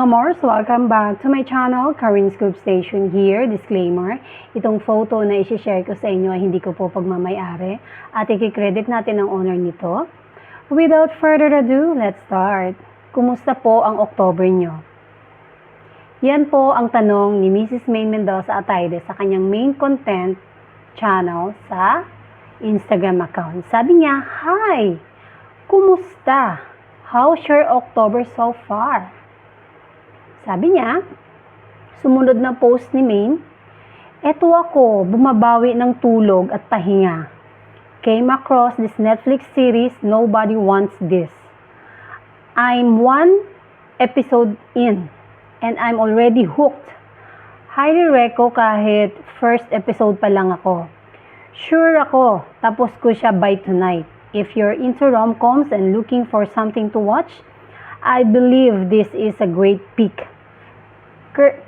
mga Mars, welcome back to my channel, Karin Scoop Station here. Disclaimer, itong photo na isi-share ko sa inyo ay hindi ko po pagmamayari at i-credit natin ang owner nito. Without further ado, let's start. Kumusta po ang October nyo? Yan po ang tanong ni Mrs. May Mendoza Atayde sa kanyang main content channel sa Instagram account. Sabi niya, "Hi! Kumusta? How's your October so far?" Sabi niya, sumunod na post ni Maine, "Eto ako, bumabawi ng tulog at pahinga. Came across this Netflix series, Nobody Wants This. I'm one episode in, and I'm already hooked. Highly reco kahit first episode pa lang ako. Sure ako, tapos ko siya by tonight. If you're into rom-coms and looking for something to watch, I believe this is a great pick.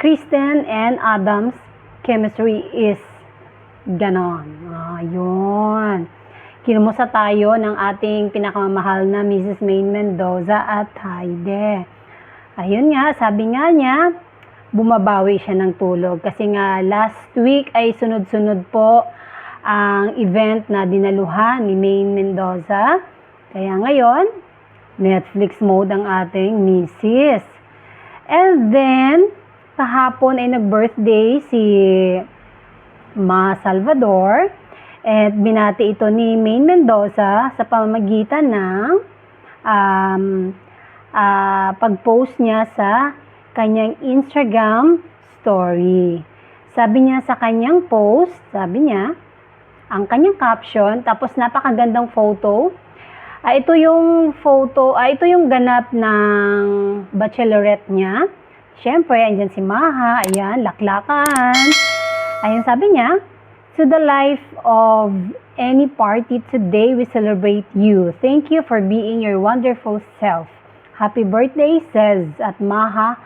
Kristen and Adam's chemistry is ganon." Ayun. Kinumusta tayo ng ating pinakamamahal na Mrs. May Mendoza Atayde. Ayun nga, sabi nga niya, bumabawi siya ng tulog. Kasi nga last week ay sunod-sunod po ang event na dinaluhan ni May Mendoza. Kaya ngayon, Netflix mode ang ating Mrs. And then, kahapon ay nag-birthday si Ma Salvador at binati ito ni May Mendoza sa pamamagitan ng pag-post niya sa kanyang Instagram story. Sabi niya sa kanyang post, sabi niya, ang kanyang caption, tapos napakagandang photo. Ito yung photo, ito yung ganap ng bachelorette niya. Siyempre, andyan si Maha, ayan, laklakan. Ayan, sabi niya, "To the life of any party today, we celebrate you. Thank you for being your wonderful self. Happy birthday, says at Maha,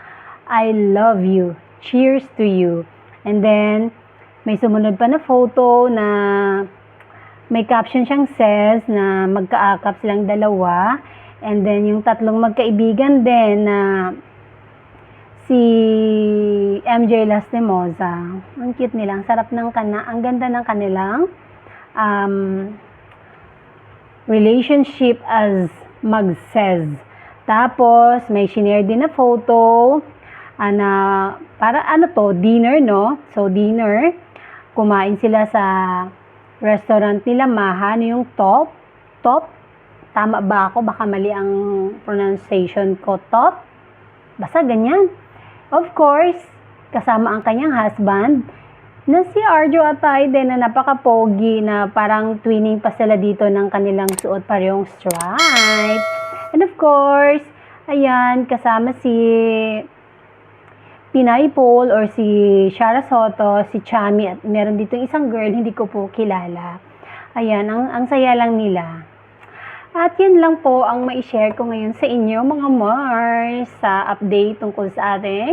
I love you. Cheers to you." And then, may sumunod pa na photo na may caption siyang says na magkaakap silang dalawa. And then, yung tatlong magkaibigan din na si MJ Lastimosa. Ang cute nila. Ang sarap ng ang ganda ng kanilang relationship as mag-says. Tapos, may shinare din na photo na para dinner, no? So, dinner. Kumain sila sa restaurant nila, Maha. Yung top. Tama ba ako? Baka mali ang pronunciation ko. Top. Basta ganyan. Of course, kasama ang kanyang husband na si Arjo Atayde na napaka-pogi na parang twinning pa sila dito ng kanilang suot parehong stripe. And of course, ayan, kasama si Pinay Paul or si Shara Soto, si Chami, at meron dito isang girl, hindi ko po kilala. Ayan, ang saya lang nila. At yun lang po ang mai-share ko ngayon sa inyo, mga Mars, sa update tungkol sa ating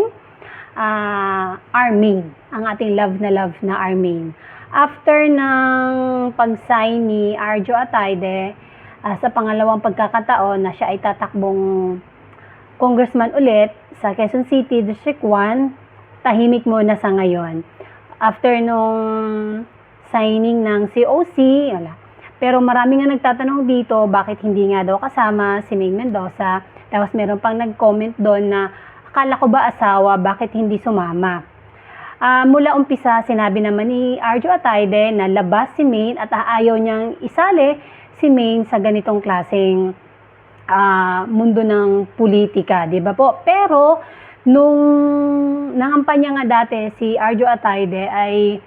Armaine, ang ating love na Armaine. After ng pag-sign ni Arjo Atayde, sa pangalawang pagkakataon na siya ay tatakbong congressman ulit sa Quezon City, District 1, tahimik muna sa ngayon. After nung signing ng COC, wala. Pero marami nga nagtatanong dito, bakit hindi nga daw kasama si May Mendoza. Tapos meron pang nag-comment doon na, akala ko ba asawa, bakit hindi sumama? Mula umpisa, sinabi naman ni Arjo Atayde na labas si May at ayaw niyang isali si May sa ganitong klaseng mundo ng politika, di ba po? Pero, nung nangampanya nga dati si Arjo Atayde ay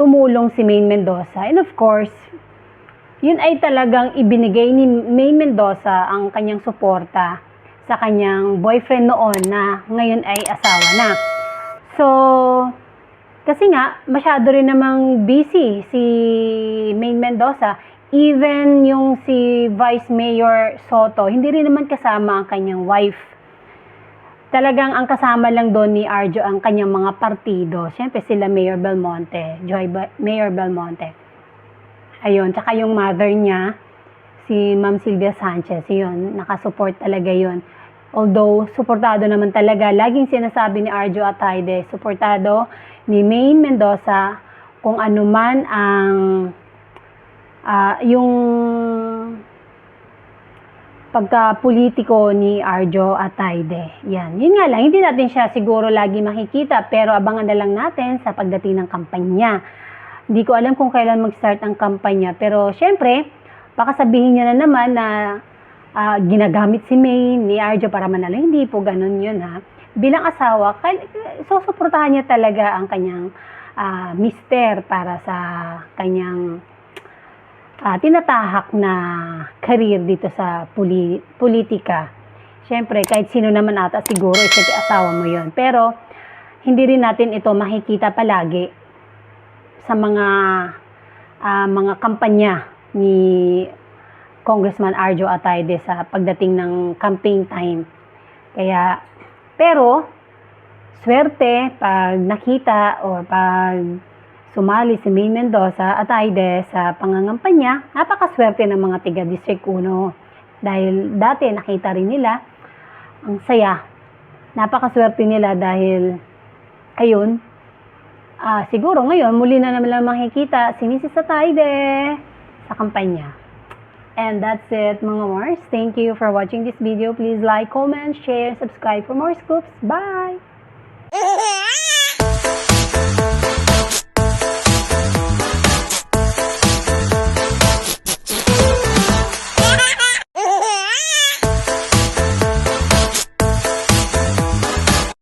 tumulong si May Mendoza. And of course, yun ay talagang ibinigay ni May Mendoza ang kanyang suporta sa kanyang boyfriend noon na ngayon ay asawa na. So, kasi nga, masyado rin namang busy si May Mendoza. Even yung si Vice Mayor Soto, hindi rin naman kasama ang kanyang wife. Talagang ang kasama lang doon ni Arjo ang kanyang mga partido. Siyempre sila Mayor Belmonte, Mayor Belmonte. Ayun, tsaka yung mother niya, si Ma'am Sylvia Sanchez, yun, nakasupport talaga yun. Although, suportado naman talaga, laging sinasabi ni Arjo Ataide, suportado ni Maine Mendoza kung ano man ang yung pagka-politiko ni Arjo Ataide. Yan. Yun nga lang, hindi natin siya siguro lagi makikita, pero abangan na lang natin sa pagdating ng kampanya. Hindi ko alam kung kailan mag-start ang kampanya, pero syempre, baka sabihin niya na naman na ginagamit si Maine ni Arjo para manalo. Hindi po ganun yun, ha. Bilang asawa, susuportahan niya talaga ang kanyang mister para sa kanyang tinatahak na career dito sa politika. Syempre, kahit sino naman ata siguro, syempre asawa mo yun. Pero, hindi rin natin ito makikita palagi sa mga kampanya ni Congressman Arjo Ataide sa pagdating ng campaign time. Kaya, pero, swerte pag nakita o pag sumali si Maine Mendoza at Ataide sa pangangampanya, napakaswerte ng mga tiga District 1. Dahil dati nakita rin nila, ang saya. Napakaswerte nila dahil, ayun, siguro ngayon, muli na naman lang makikita si Mrs. Ataide sa kampanya. And that's it mga Mars. Thank you for watching this video. Please like, comment, share, subscribe for more scoops. Bye!